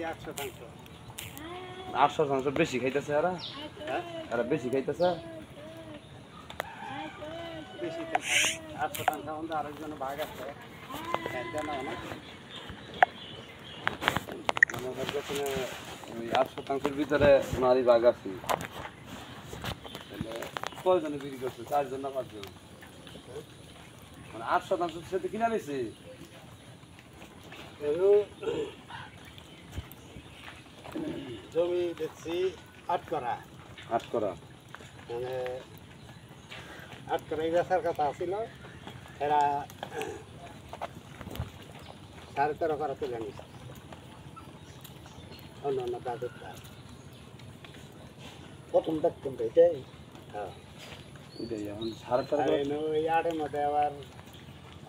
800 বেশি খাইতেছে এরা, এরা বেশি খাইতেছে। বেশি 800 মধ্যে আরেকজন ভাগ আছে, ওই 8% ভিতরে নারী ভাগ আছে। কয়জনে বিক্রি করছে? 4 জন না 5 জন? মানে 8% সাথে কিনা নিছি। জমি দেখছি 8 করা, মানে 8 করা বেচার কথা ছিল, এরা 13.5 করা তুলে নিচ্ছে অন্য অন্য দাদুর। প্রথম দেখতাম তো এটাই। হ্যাঁ, ওই 8-এর মধ্যে আবার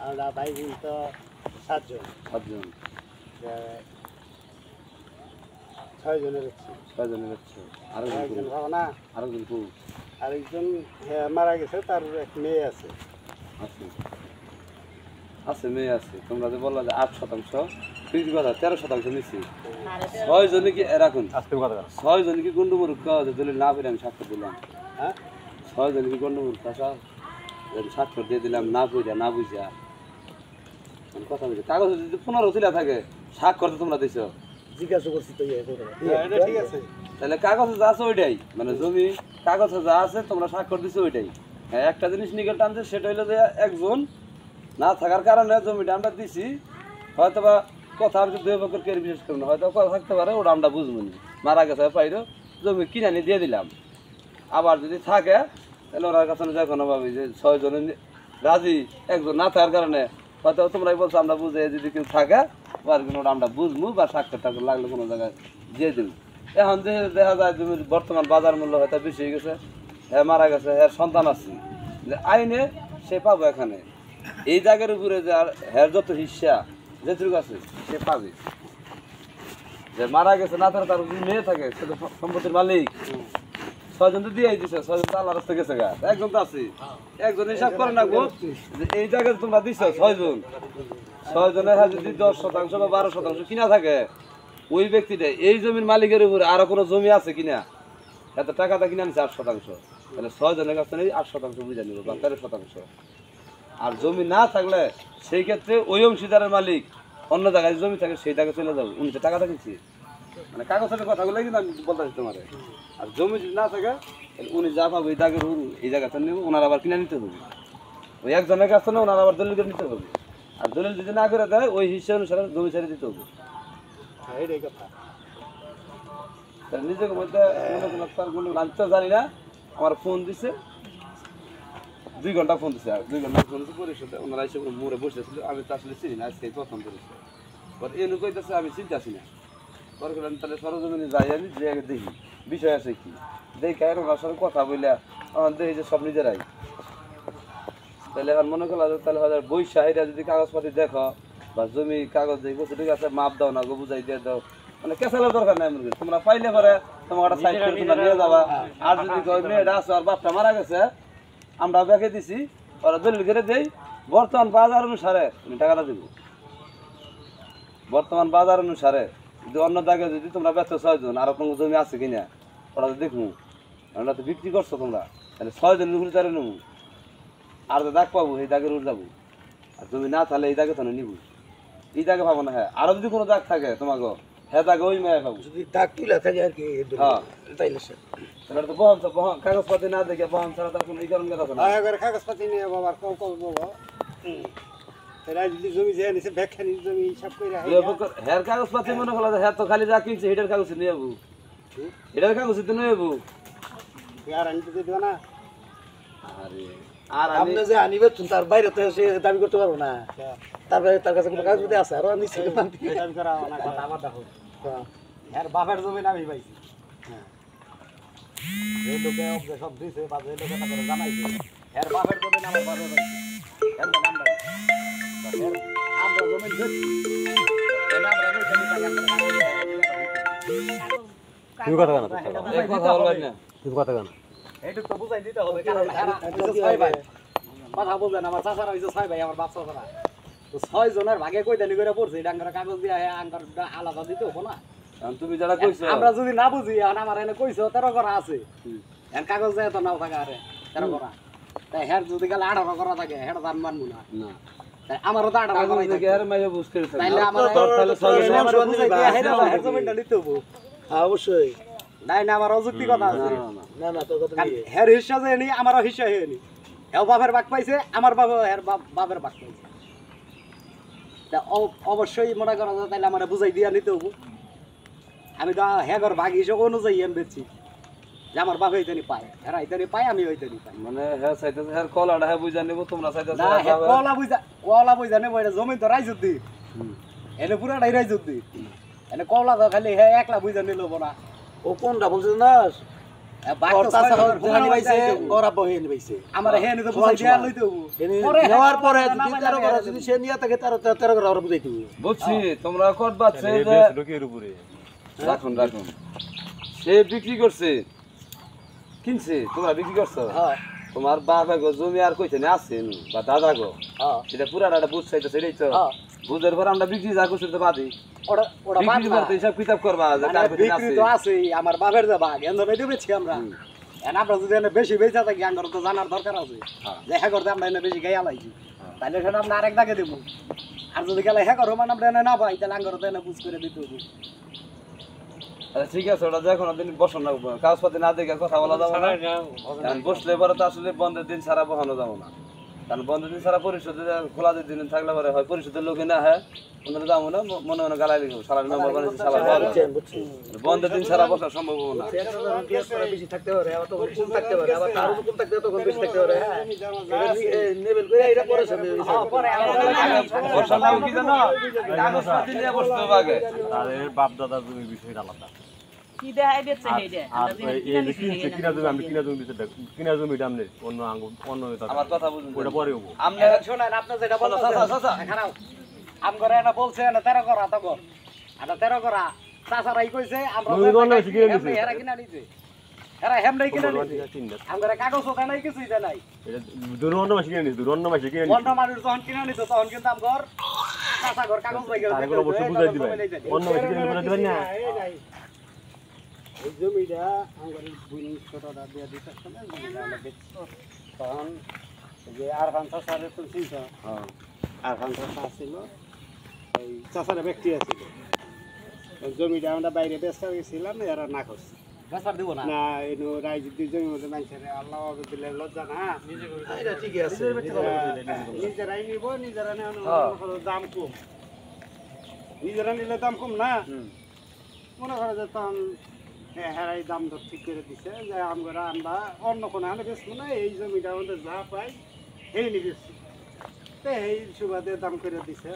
আমরা ভাই বোন তো 7 জন, 6 জনের আরেকজন মারা গেছে, তার এক মেয়ে আছে। মেয়ে আছে। তোমরা যে বললা যে 8% বিক্রি কথা, 13% নিচ্ছি। 6 জনে কি এরকম 6 জনে কি গন্ডমূর্খ দলিল না পেরে আমি স্বাক্ষর দিলাম? হ্যাঁ, 6 জনে কি গন্ডমূর্খ স্বাক্ষর দিয়ে দিলাম না বুঝা, না বুঝা কথা বলছি। কাগজ যদি 15 ছিল থাকে, স্বাক্ষর তো তোমরা দিছো। জিজ্ঞাসা করছি তো ঠিক আছে। তাহলে কাগজে যা আছে ওইটাই, মানে জমি কাগজে যা আছে তোমরা স্বাক্ষর দিছো ওইটাই। হ্যাঁ, একটা জিনিস নিকেল টানছে, সেটা হইলো যে একজন না থাকার কারণে জমিটা আমরা দিছি। হয়তো বা কথা আমি 2 পক্ষের কেউ বিশেষ করবো না, হয়তো কথা থাকতে পারে, ওটা আমরা বুঝবো না। মারা গেছে পাইরো, জমি কিনে নিয়ে দিয়ে দিলাম। আবার যদি থাকে তাহলে ওনার কাছে যখন ভাবি যে 6 জনে রাজি, একজন না থাকার কারণে হয়তো তোমরাই বলছো আমরা বুঝে, যদি কেউ থাকে ওটা আমরা বুঝবো বা স্বাক্ষর টাক্ষর লাগলে কোনো জায়গায় দিয়ে দেবো। এখন যে দেখা যায় জমির বর্তমান বাজার মূল্য হয়তো বেশি হয়ে গেছে, হ্যাঁ মারা গেছে, হ্যাঁ সন্তান আছে, আইনে সে পাবো। এখানে এই জায়গার উপরে যে আর হ্যার যত হিস্সা যেটুকু আছে সে পাবে। যে মারা গেছে না থাকে, তার মেয়ে থাকে, সে তো সম্পত্তির মালিক। 6 জন তো দিয়ে দিছে, 6 জন তো আল্লাহ রাস্তা গেছে গা, একজন তো আছে। একজন হিসাব করে রাখবো যে এই জায়গায় তোমরা দিচ্ছ 6 জন, 6 জনের যদি 10% বা 12% কিনা থাকে, ওই ব্যক্তিটা এই জমির মালিকের উপরে আরো কোনো জমি আছে কিনা, এত টাকাটা কিনা নিচ্ছে 8%, তাহলে 6 জনের কাছে নেই 8% বুঝে নিব বা 13%। আর জমি না থাকলে সেই ক্ষেত্রে ওই অংশীদারের মালিক অন্য জায়গায় জমি থাকে, সেই জায়গায় চলে যাবো। উনি তো টাকাটা কিনছি, মানে কাগজের কথাগুলো কিন্তু আমি বলতেছি তোমার। আর জমি যদি না থাকে, উনি যা পাবো এই দাগের এই জায়গাতে নেব, ওনার আবার কিনে নিতে হবে। ওই একজনের কাছে না, ওনার আবার দলিল করে নিতে হবে। আর দলিল যদি না করে দেয়, ওই হিসেবে অনুসারে জমি ছেড়ে দিতে হবে। নিজেকে মধ্যে আমি তো জানি না, আমার ফোন দিছে, 2 ঘন্টা ফোন দিছে, আর 2 ঘন্টা ফোন দিচ্ছে পরিষদে। ওনারা এসে মোড়ে বসেছিল, আমি তো আসলে চিনি না, আজকে প্রথম করেছে। এনে কইতেছে আমি চিন্তাছি না, পরে করলাম তাহলে সরজমিনে যাই, আমি যে আগে দেখি বিষয় আছে কি, দেখে ওনার সাথে কথা বললে আমার দেখি যে সব নিজেরাই। তাহলে এখন মনে করলাম তাহলে হয়তো বই সাহিরা যদি কাগজপাতি দেখো বা জমি কাগজ দেখবো, ঠিক আছে মাপ দাও না গো, বুঝাই দিয়ে দাও, মানে কেসালের দরকার নাই। মনে করি তোমরা পাইলে পরে তোমার একটা সাইড করে তোমরা নিয়ে যাবা। আর যদি মেয়েটা আসো আর বাপটা মারা গেছে, আমরা ব্যাকে দিছি, ওরা দলিল করে দেই, বর্তমান বাজার অনুসারে তুমি টাকাটা দিব। বর্তমান বাজার অনুসারে যদি অন্য জায়গায় যদি তোমরা ব্যস্ত 6 জন, আরো কোনো জমি আছে কিনা ওরা তো দেখবো। আমরা তো বিক্রি করছো তোমরা, তাহলে 6 জন ঘুরে চারে নেবো। আর তো দাগ পাবো এই দাগের উঠে যাবো। আর জমি না তাহলে এই দাগে তো নিব, এই দাগে পাবো না। হ্যাঁ, আরো যদি কোনো দাগ থাকে তোমাকে, হ্যাঁ দাগে ওই মেয়ে পাবো। যদি দাগ তুলে থাকে আর কি, হ্যাঁ তাইলে তাহলে তো বহন কাগজপাতি না দেখে বহন ছাড়া তার কোনো এই কারণ কথা না। কাগজপাতি নিয়ে বাবার বাবা জমি যে নিচে ব্যাখ্যা নিয়ে জমি হিসাব করে হ্যার কাগজপাতি মনে করলো হ্যাঁ তো খালি যা কিনছে এটার কাগজ নিয়ে যাবো, এটার কাগজ তো নিয়ে যাবো। আর আমি তো দেবো না। আরে আর আপনি যে আনিবে তার বাইরে তো সে দাবি করতে পারবো না, তারপরে তার কাছে কোনো কাগজপত্র আছে আর নিচে দাবি করা না। কথা আমার দেখো, হ্যাঁ বাপের জমি আমি পাইছি। হ্যাঁ, এই লোকে সব দিছে বা যে লোকে তাকে জানাইছে এর বাপের জমি আমার বাপের পাইছি, এর নাম নাই আমরা জমি দিছি এর নাম রাখো জমি টাকা তুই কথা বল না, এই কথা বলবেন না, তুই কথা বল না, এইটুক তো বুঝাই দিতে হবে। কারণ ছয় ভাই কথা বলবেন, আমার চাচারা হইছে 6 ভাই, আমার বাপ চাচারা তো 6 জনের ভাগে কই দেনি করে পড়ছে, এটা আঙ্গার কাগজ দিয়া আঙ্গার আলাদা দিতে হবো না। কারণ তুমি যারা কইছো আমরা যদি না বুঝি আর আমার এনে কইছো 13 করা আছে হুম। এর কাগজ যায় তো নাও থাকা আরে 13 করা তাই হের যদি গেলে 18 করা থাকে হের দাম মানবো না না তাই আমারও তো 18 কাগজ করা দেখে আর মাইয়া বুঝ করে থাকে তাইলে আমার তাহলে আমার বুঝাই দিয়া হের হের জমিটা নিতে হবো অবশ্যই নাই না আমার অযুক্তি কথা আছে না না না না তোর কথা কারণ নেই হের হিস্সা যে নি আমারও হিস্সা হে নি হেও বাপের ভাগ পাইছে আমার বাবা হের বাপের ভাগ পাইছে তা অবশ্যই মনে করা যায় তাইলে আমার বুঝাই দিয়া নিতে হবো আমি তো হেগর ভাগ হিসেবে অনুযায়ী আমি বেচছি যে আমার বাবা হইতেনি পায় হেরা হইতেনি পায় আমি হইতেনি পাই মানে হ্যাঁ চাইতেছে হ্যাঁ কলাটা হ্যাঁ বুঝা নিব তোমরা চাইতেছে না হে কলা বুঝা নেবো এটা জমি তো রাইজুদ্দি এনে পুরাটাই রাইজুদ্দি এনে কলা তো খালি হে একলা বুঝা নিল না ও কোনটা বলছিস না ওর চাচা জানি পাইছে ওর আব্বা হেন পাইছে আমার হে নিতে বুঝাই দিয়া লইতে হবো নেওয়ার পরে যদি 13 করা যদি সে নিয়ে থাকে 13 করা ওর বুঝাইতে হবে বুঝছি তোমরা কত বাচ্চা যে রাখুন রাখুন সে বিক্রি করছে কিনছে তোমরা বিক্রি করছো হ্যাঁ তোমার বাবা গো জমি আর কইছে না আছে নু বা দাদা গো হ্যাঁ সেটা পুরাটা বুঝ চাইতেছে এটাই তো হ্যাঁ বুঝার পর আমরা বিক্রি যা করছি তো বাদই ওটা ওটা বিক্রি করতে হিসাব কিতাব করবা যে কার কইছে বিক্রি আছে তো আছে আমার বাপের যে ভাগ এন ধরে দিবেছি আমরা এন আমরা যদি এনে বেশি বেচা থাকি আঙ্গর তো জানার দরকার আছে যে হ্যাঁ করতে আমরা এনে বেশি গাইয়া লাইছি তাইলে সেটা আমরা আরেক দাগে দেবো আর যদি গেলে হ্যাঁ করো মানে আমরা এনে না পাই তাহলে আঙ্গর তো এনে বুঝ করে দিতে হবে আচ্ছা ঠিক আছে ওটা যখন দিন বসন না কাগজপাতি না দেখে কথা বলা যাবে না কারণ বসলে পরে তো আসলে বন্ধের দিন ছাড়া বসানো যাবো না কারণ বন্ধের দিন ছাড়া পরিশোধে খোলা দিন থাকলে পরে হয় পরিশোধের লোকে না হয় ওনারা যাবো না মনে মনে গালাই লিখবো সালার মেম্বার বানিয়েছে সালার বুঝছি বন্ধের দিন ছাড়া বসা সম্ভব হবে না বেশি থাকতে পারে আবার তখন কম থাকতে পারে আবার তার কম থাকতে তখন বেশি থাকতে পারে নেবেল করে এটা পরে সব বসার নাম কি জানো কাগজপাতি নিয়ে বসতে হবে আগে তাদের বাপ দাদার জমির বিষয়টা আলাদা কি দেখাই দিচ্ছে এইটা আর এই যে কিনছে কিনা জমি আমি কিনা জমি দিতে কিনা জমিটা আমনে অন্য অন্য আমার কথা বুঝুন ওটা পরে হবো আপনি শোনেন আপনি যেটা শোনো, বলছেন চাচা, চাচা। খারাপ আম করে এনে বলছে এনে 13 করা তো কর আর 13 করা চাচারাই কইছে আমরা তুমি কোন বেশি কিনে নিছে? হেরা কিনা নিছে হেরা হেমরাই কিনা নিছে চিন্তা আম করে কাগজ ওটা নাই কিছুই দেয় নাই এটা দূর অন্য মাসে কিনে নিস দূর অন্য মাসে কিনে নিস অন্য মানুষ যখন কিনা নিত তখন কিন্তু আম ঘর চাচা ঘর কাগজ লাগে তার করে অবশ্যই বুঝাই দিবে অন্য মাসে কিনে বুঝাই দিবেন না এই জমিটা আমার বুন ছোটটা দিয়ে দিতে জমিটা আমরা বেচছি তখন যে আর খান চাচারে তো চিনছ হ্যাঁ আর খান চাচা ছিল ওই চাচারে ব্যক্তি আছিল ওই জমিটা আমরা বাইরে বেচতে গেছিলাম এরা না করছে বেচার দিব না না এনো রাইজুদ্দিন জমি মধ্যে মানুষের আল্লাহ দিলে লজ্জা না এটা ঠিকই আছে নিজেরাই নিব নিজেরা নেওয়ানো হ্যাঁ। দাম কম নিজেরা নিলে দাম কম না মনে করো যে তখন হেরাই দাম দর ঠিক করে দিছে যে আমরা অন্য কোনো আনে বেচবো না এই জমিটা আমাদের যা পাই এই নিয়ে বেচছি তো এই সুবাদে দাম করে দিছে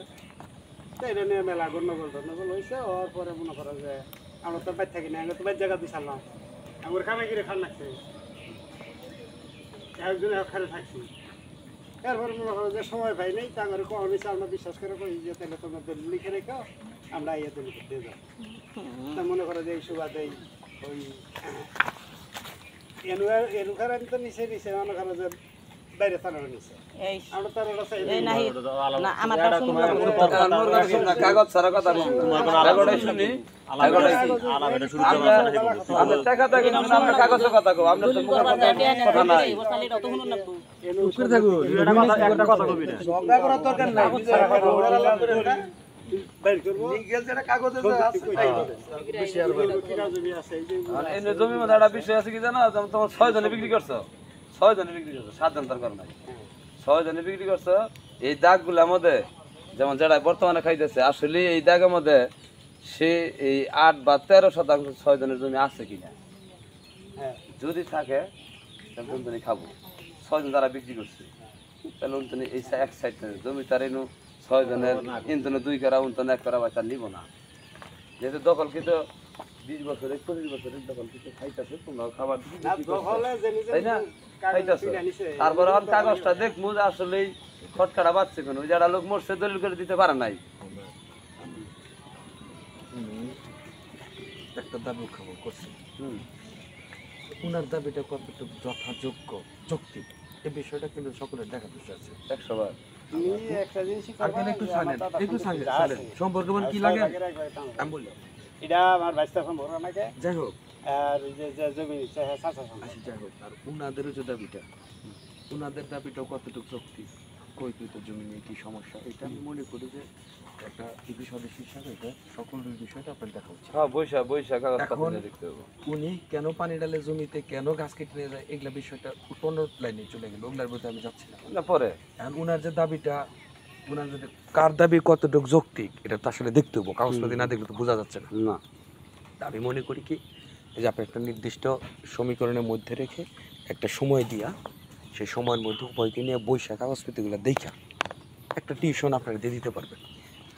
তো এটা নিয়ে মেলা গণ্ডগোল হয়েছে হওয়ার পরে মনে করো যে আমরা তো বাইর থাকি না আমরা তো বাইর জায়গা দিয়ে ছাড়লাম আমার কামে গিয়ে খান লাগছে একজনে ওখানে থাকছি এরপর মনে করো যে সময় পাই নেই তা করে কখন হয়েছে আমরা বিশ্বাস করে কই যে তাহলে তোমাদের লিখে রেখো আমরা ইয়ে দলিল দিয়ে যাবো তা মনে করো যে এই সুবাদেই ওই এনুখারা তো নিচে নিচে মনে করো যে বাইরে তারা নিচে এই আমরা তারা চাই এই নাহি না আমার কথা শুনুন কাগজ ছাড়া কথা বলুন কাগজটাই শুনি কাগজটাই কি? আলাদা শুরু আমরা আমরা টাকা টাকা কিন্তু আমরা কাগজের কথা কও আমরা তো মুখের কথা নাই বসালি রত শুনুন না করে থাকো একটা কথা কবি না ঝগড়া করার দরকার নাই বাইর করবো লিগ্যাল যেটা কাগজে আছে তাই হবে বেশি আর কিনা জমি আছে এই যে আর এই জমির মধ্যে একটা বিষয় আছে কি জানো তোমার 6 জনে বিক্রি করছো 6 জনে বিক্রি করছো 7 জন দরকার নাই 6 জনে বিক্রি করছো এই দাগগুলোর মধ্যে যেমন যেটা বর্তমানে খাইতেছে আসলে এই দাগের মধ্যে সে এই 8 বা 13% 6 জনের জমি আছে কিনা হ্যাঁ যদি থাকে তাহলে তুমি খাবো 6 জন যারা বিক্রি করছে তাহলে তুমি এই এক সাইড জমি তার এনু 6 জনের ইন্তনে 2 করা উন্তনে 1 করা বাচ্চা নিব না যেহেতু দখল কিন্তু 20 বছরে 25 বছরের দখল কিন্তু খাইতেছে তোমরাও খাবার দিকে না দখলে যে নিজে তাই না খাইতেছে তারপরে আমার কাগজটা দেখমু যে আসলেই খটকাটা বাচ্চে কোনো যারা লোক মরছে দলিল করে দিতে পারে নাই একটা দাবি খাবো করছি হুম উনার দাবিটা কতটুকু যথাযোগ্য যৌক্তিক এই বিষয়টা কিন্তু সকলের দেখা বিষয় আছে 100 বার একটা জিনিস আর কেন একটু ছাড়েন একটু ছাড়েন সম্পর্ক মানে কি লাগে আমি বললাম এটা আমার বাইশটা সম্ভব আমাকে যাই হোক আর এই যে জমি নিচ্ছে হ্যাঁ চাচা সম্ভব আচ্ছা যাই হোক আর উনাদেরও যে দাবিটা উনাদের দাবিটাও কতটুকু যৌক্তি কৈকৃত জমি নিয়ে কি সমস্যা এটা আমি মনে করি যে একটা ইবি সদস্য হিসাবে এটা সকল বিষয়টা আপনার দেখা উচিত হ্যাঁ বৈশা কাগজ এখন দেখতে হবে। উনি কেন পানি ডালে জমিতে কেন গাছ কেটে নিয়ে যায় এগুলা বিষয়টা অন্য লাইনে চলে গেল ওগুলার প্রতি আমি যাচ্ছি না না পরে এখন উনার যে দাবিটা উনার যদি কার দাবি কতটুকু যৌক্তিক এটা তো আসলে দেখতে হবো কাগজপাতি না দেখলে তো বোঝা যাচ্ছে না না আমি মনে করি কি যে আপনি একটা নির্দিষ্ট সমীকরণের মধ্যে রেখে একটা সময় দিয়া সেই সময়ের মধ্যে উভয়কে নিয়ে বৈশাখ কাগজপাতিগুলো দেখা একটা টিউশন আপনারা দিয়ে দিতে পারবেন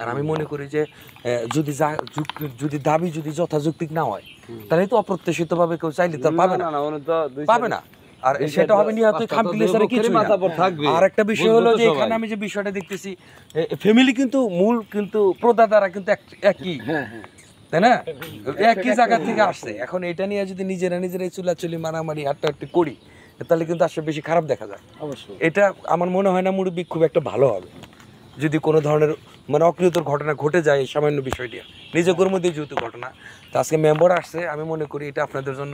আর আমি মনে করি যে যদি দাবি যদি যথাযৌক্তিক না হয় তাহলে তো অপ্রত্যাশিতভাবে কেউ চাইলে তো আর পাবে না না উনি তো দুই পাবে না আর সেটা হবে নিহত খামকিলে ছাড়া কিছু মাথা পর থাকবে আর একটা বিষয় হলো যে এখানে আমি যে বিষয়টা দেখতেছি ফ্যামিলি কিন্তু মূল কিন্তু প্রদাতারা কিন্তু একই তাই না একই জায়গা থেকে আসছে এখন এটা নিয়ে যদি নিজেরাই চুলাচুলি মারামারি হাট্টাহাট্টি করি তাহলে কিন্তু আসলে বেশি খারাপ দেখা যায় অবশ্যই এটা আমার মনে হয় না মুরব্বি খুব একটা ভালো হবে যদি কোনো ধরনের মানে অকৃতর ঘটনা ঘটে যায় এই সামান্য বিষয়টি নিজের মধ্যেই যেহেতু ঘটনা তো আজকে মেম্বার আসছে আমি মনে করি এটা আপনাদের জন্য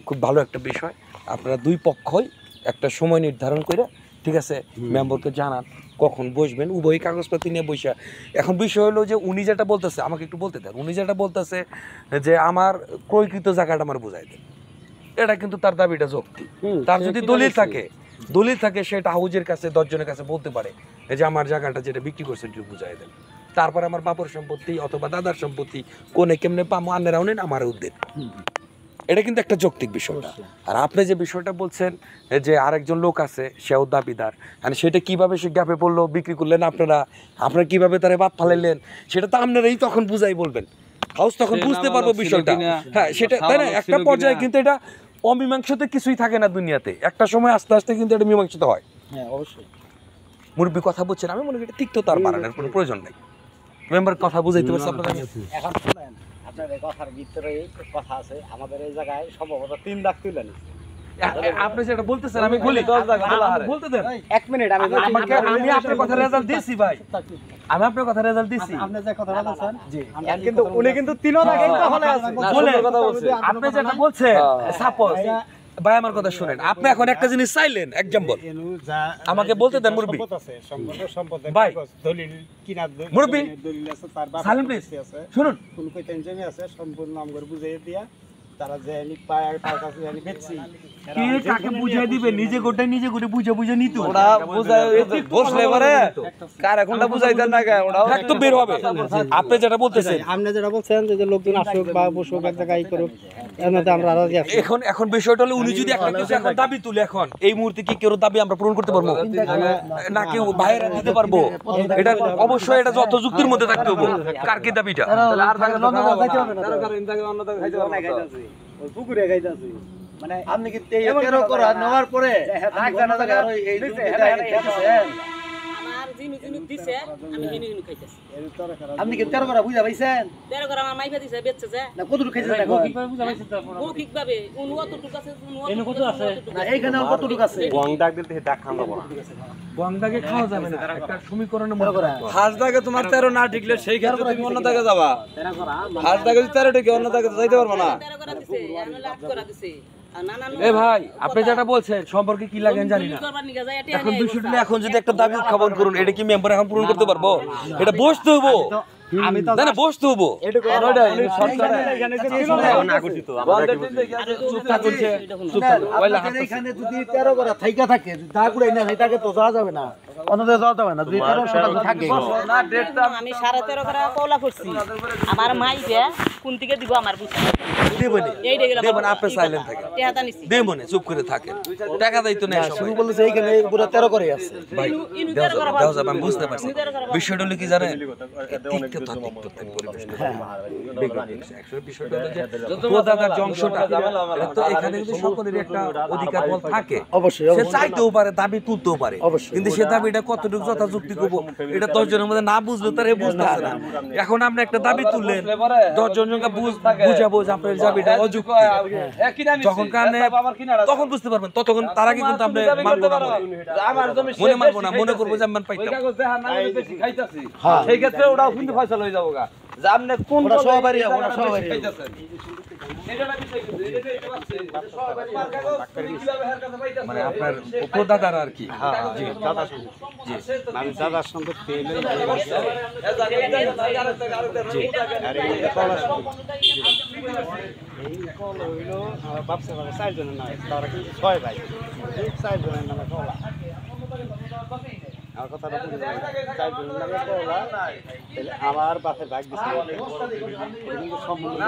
খুব ভালো একটা বিষয় আপনারা দুই পক্ষই একটা সময় নির্ধারণ করে ঠিক আছে মেম্বারকে জানান কখন বসবেন উভয় কাগজপত্র নিয়ে বসে এখন বিষয় হলো যে উনি যেটা বলতেছে আমাকে একটু বলতে দেন উনি যেটা বলতেছে যে আমার ক্রয়কৃত জায়গাটা আমার বুঝাই দেন এটা কিন্তু তার দাবিটা যৌক্তি তার যদি দলিল থাকে সেটা হাউজের কাছে 10 জনের কাছে বলতে পারে যে আমার জায়গাটা যেটা বিক্রি করছে একটু বুঝাই দেন তারপর আমার বাবার সম্পত্তি অথবা দাদার সম্পত্তি কোনে কেমনে পামো আন্নারাও নেন আমার উদ্দেন এটা কিন্তু একটা যৌক্তিক বিষয় আর আপনি যে বিষয়টা বলছেন যে আরেকজন লোক আছে সেও দাবিদার মানে সেটা কিভাবে সে গ্যাপে পড়লো বিক্রি করলেন আপনারা কিভাবে তারা বাদ ফালাইলেন সেটা তো আপনারাই তখন বুঝাই বলবেন হাউস তখন বুঝতে পারবো বিষয়টা হ্যাঁ সেটা তাই না একটা পর্যায়ে কিন্তু এটা অমীমাংসিত কিছুই থাকে না দুনিয়াতে একটা সময় আস্তে আস্তে কিন্তু এটা মীমাংসিত হয় হ্যাঁ অবশ্যই মুরব্বী কথা বলছেন আমি মনে করি এটা তিক্ততার বাড়ানোর কোনো প্রয়োজন নেই মেম্বার কথা বুঝাইতে পারছি আপনারা এখন শুনেন আপনার এই কথার ভিতরে কথা আছে আমাদের এই জায়গায় সম্ভবত 3 লাখ তুলে নিচ্ছে আপনি যেটা বলতেছেন আমি বলি বলতে দেন 1 মিনিট আমি আমি আপনার কথা রেজাল্ট দিছি ভাই আমি আপনার কথা রেজাল্ট দিছি আপনি যে কথা বলছেন জি কিন্তু উনি কিন্তু 3 লাখ একটা হলে আছে বলে কথা বলছে আপনি যেটা বলছেন সাপোজ ভাই আমার কথা শুনেন আপনি এখন একটা জিনিস চাইলেন एग्जांपल আমাকে বলতে দেন মুরব্বি সম্পদ ভাই দলিল কিনা মুরব্বি দলিল আছে তার বাবা সালেম প্লিজ শুনুন কোন কইতেন জমি আছে সম্পূর্ণ নাম করে বুঝাইয়া দিয়া তারা যে নি পায় তার কাছে জানি বেচছি কে কাকে বুঝাই দিবে নিজে করে বুঝে নিতে ওরা বুঝাই বসলে পারে কার এখনটা বুঝাই দেন না কেন ওরা তো বের হবে আপনি যেটা বলতেছেন আপনি যেটা বলছেন যে লোকজন আসুক বা বসুক এক জায়গায় করুক এর মধ্যে আমরা রাজি আছি এখন বিষয়টা হলো উনি যদি একটা কিছু এখন দাবি তুলে এখন এই মুহূর্তে কি কেউ দাবি আমরা পূরণ করতে পারবো না কেউ বাইরে দিতে পারবো এটা অবশ্যই এটা যত যুক্তির মধ্যে থাকতে হবে কার কি দাবিটা আর জায়গা লন্ডন যাইতে হবে না কারণ ইনদাকে অন্য জায়গায় খাইতে পারবে না ওই পুকুরে গাইতাছি মানে আপনি কি 13 করা নেওয়ার পরে এক জানা জায়গা আর এই আমার জিনু দিছে আমি হিনু খাইতেছি আপনি কি 13 করা বুঝা পাইছেন 13 করে আমার মাইফা দিছে বেচছে যে না কতটুকু খাইছেন না মৌখিক ভাবে উনি অতটুকু আছে উনি কত আছে না এইখানে কতটুকু আছে গঙ্গাকে খাওয়া যাবে না একটা সমীকরণের মধ্যে হাজ দাগে তোমার 13 না ঠিকলে সেই ক্ষেত্রে তুমি অন্য জায়গায় যাবা হাজ দাগে যদি 13 ঠিকই অন্য জায়গায় যাইতে পারবে না 13 করে দিছে আমি লাভ করে দিছে আর নানা এ ভাই আপনি যেটা বলছেন সম্পর্কে কি লাগেন জানি না করবার নিগা যায় এখন বিষয়টা এখন যদি একটা দাবি উত্থাপন করুন এটা কি মেম্বার এখন পূরণ করতে পারবো এটা বসতে হবো আমি তো না বসতে হবো এখানে যদি 13 করা থাইকা থাকে দা গুড়াই না থাইকে তো যাওয়া যাবে না অন্যদের যাওয়া যাবে না যদি 13 শতাংশ থাকে না ডেটটা আমি 13.5 করে কওলা করছি আমার মাইবে কোন থেকে দিব আমার বুঝছি দেবনে এই দেখলাম দেবনে আপনি সাইলেন্ট থাকেন টেহাটা নিছি দেবনে চুপ করে থাকেন টাকা দাইতো না শুরু বলেছে এইখানে পুরো 13 করে আছে ভাই ইনু দেওয়া 13 করে যাবে, দেওয়া যাবে, আমি বুঝতে পারছি বিষয়টা হলো কি জানেন তিক্ততার পরিবেশটা actually বিষয়টা হলো যে প্রদাতার যে অংশটা এটা তো এখানে কিন্তু সকলেরই একটা অধিকার বল থাকে অবশ্যই সে চাইতেও পারে দাবি তুলতেও পারে অবশ্যই। কিন্তু সে দাবিটা কতটুকু যথাযুক্তি করবো এটা 10 জনের মধ্যে না বুঝলে তারা বুঝতেছে না এখন আপনি একটা দাবি তুললেন 10 জনকে বুঝাবো যে আপনার দাবিটা অযুক্তি যখন কারণে তখন বুঝতে পারবেন ততক্ষণ তার আগে কিন্তু আপনি মানবো না আমার জমি মনে মানবো না মনে করবো যে আমি পাইতাম সেই ক্ষেত্রে ওটা কিন্তু ফয়সালা হয়ে যাবো গা যে আপনি কোন ওটা পর্যায়ে সহবাড়ি, এই ওটা জায়গাটা সহবাড়ি। পাইতেছেন। এটা না বিষয় কিন্তু, এটা দেখতে পাচ্ছেন, এটা সহবাড়ি মার কাগজ, তুমি কিভাবে হের কাছে পাইতেছেন? মানে আপনার উপদাদার আর কি জি দাদা শুনুন আমি দাদার সঙ্গে তেল আর এই কলা এই কল হইলো আমার বাপসা বাবা 4 জনের নামে তারা কিন্তু 6 ভাই 4 জনের নামে কলা আমার কথাটা বুঝে 4 জনের নামে কলা তাহলে আমার বাপের ভাগ দিছে কিন্তু সম্পূর্ণ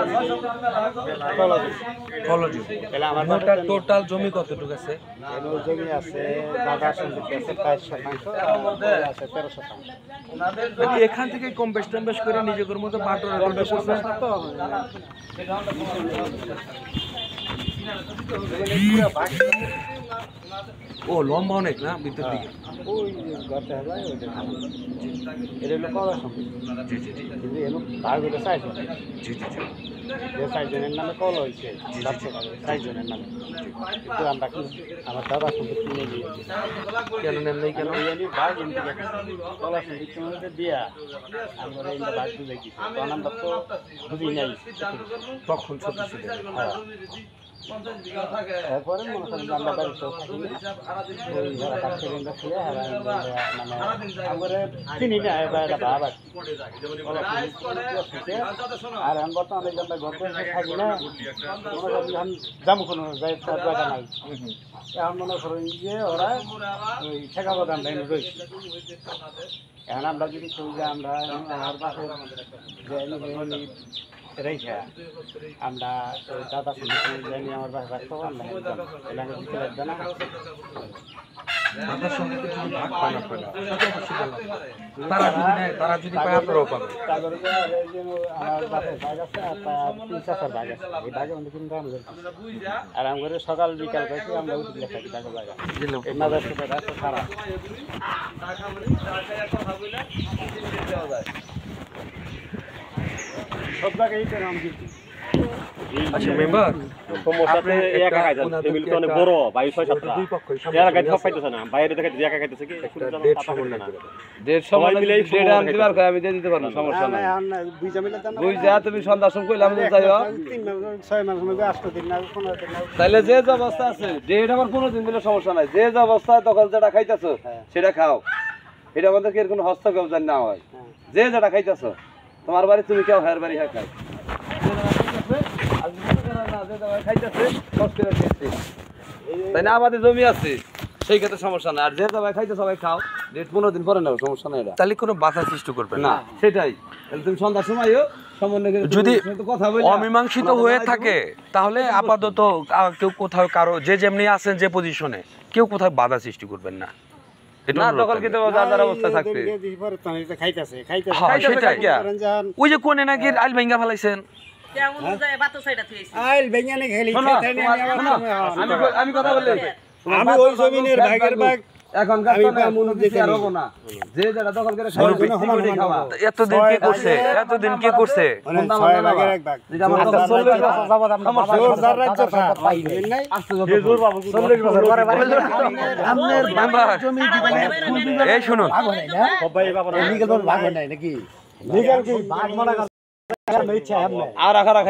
কলা দিছে ফলজু তাহলে আমার মোটার টোটাল জমি কতটুকু আছে এর জমি আছে দাদা সম্পত্তি আছে 5% আর কলা আছে 13%। নাকি এখান থেকে কম বেশ টম বেশ করে নিজেদের মতো বাটোয়ারা করতে করছেন তো ও লম্বা অনেক না ভিতর দিকে ওই গর্তে হবে ওইটা এটা হলো কলা সম্পত্তি জি জি জি কিন্তু এর ভাগ হলো 4 জন জি জি জি যে 4 জনের নামে কলা হয়েছে 4 জনের নামে কিন্তু আমরা কি আমার দাদা সম্পত্তি কিনে দিয়েছি কেন নেন নাই কেন আমি ভাগ এনতে কলা সম্পত্তি মধ্যে দিয়া আমরা এই ভাগ দিলে কি তখন আমরা তো বুঝি নাই তখন ছোট ছিল এরপরে মনে করেন যে আমরা বাড়িতে থাকি না ওই যারা কাছে কেন্দ্র ছিল মানে আমরা চিনি না এবার একটা ভাব আছে আর আমি বর্তমানে আমরা গল্প থাকি না মনে করেন আমি যাবো কোনো যাই তার জায়গা নাই এখন মনে করেন যে ওরা ওই ঠেকাবাদ আমরা এনে রয়েছি এখন আমরা যদি কই যে আমরা আমার বাসের যে রেখা আমরা দাদা শুনেছি জানি আমার বাসা রাখতে পারলাম এলাকা দিতে লাগবে না আপনার সঙ্গে কিছু ভাগ পান আপনারা তারা যদি নেয় তারা যদি পায় আপনারাও পাবেন তারপরে যে এই যে আমার বাসের ভাগ আছে আর তার 3-4 ভাগ আছে এই ভাগে আমাদের কিন্তু আমাদের আর আমরা সকাল বিকাল করে আমরা উঠে থাকি টাকা জায়গা এই মাদার সাথে রাস্তা খারাপ সব জায়গায় এইটা নাম দিচ্ছি আচ্ছা মেম্বার সমস্যাতে একা খাইছেন টেবিল তো অনেক বড় 22-6-7টা দুই পক্ষই এরা খাইতে সব পাইতেছে না বাইরে থেকে একা খাইতেছে কি ডেট সমন্বয় করে ডেট সবাই মিলে এই ডেট আমি দিবার কই আমি দিয়ে দিতে পারবো সমস্যা নাই দুই জামিলা জানা বুঝ যা তুমি সন্ধ্যা সময় কইলাম যে যাইও 3 মাস মধ্যে 8 দিন না 15 দিন না তাইলে যে যে অবস্থা আছে ডেট আমার 15 দিন দিলে সমস্যা নাই যে যে অবস্থা তখন যেটা খাইতেছো সেটা খাও এটা আমাদের কি এর কোনো হস্তক্ষেপ জানি না হয় যে যেটা খাইতেছো তোমার বাড়ি তুমি কেউ হের বাড়ি হ্যাঁ খাই তাই না আমাদের জমি আছে সেই ক্ষেত্রে সমস্যা নাই আর যে সবাই খাইতে সবাই খাও ডেট 15 দিন পরে নেও সমস্যা নাই এটা তাহলে কোনো বাধা সৃষ্টি করবেন না সেটাই তাহলে তুমি সন্ধ্যার সময়ও সমন্বয় করে যদি কথা বলি অমীমাংসিত হয়ে থাকে তাহলে আপাতত কেউ কোথাও কারো যে যেমনি আছেন যে পজিশনে কেউ কোথাও বাধা সৃষ্টি করবেন না এটা না অনুরোধ দখল থাকবে। কিন্তু যার অবস্থা থাকতে হ্যাঁ, সেটাই। খাইতেছে ওই যে কোনে নাকি আইল ভাঙ্গা ফেলাইছেন কেমন যায় বাতো সাইডা থইছি আইল বেঙ্গানে খেলি শোনো, আমি কথা বলি আমি ওই জমিনের ভাগের ভাগ এখনকার আমি তো না, মনে কোনো দেখে কিছু আর নিই। হবো না যে যারা দখল করে খাওয়া সবাই সমান ওইটাই সমান খাওয়া। খাবো। এতদিন কি করছে এতদিন কি করছে মানে কোনটা 6 মানবে না ভাগের বাবা? এক ভাগ যেটা আমার আচ্ছা, কথা 40 বছর যাবত আমরা সমস্যা বাবা জোর যার রাজ্য পাই নাই আসতে যত 40 বছর পরে আপনার মেম্বার জমি দিবেন এই শুনুন ভাগ হয় না লিগ্যাল ভাগ হয় নাই নাকি লিগ্যাল কি ভাগ মনে করেন ইচ্ছা আপনি আর রাখা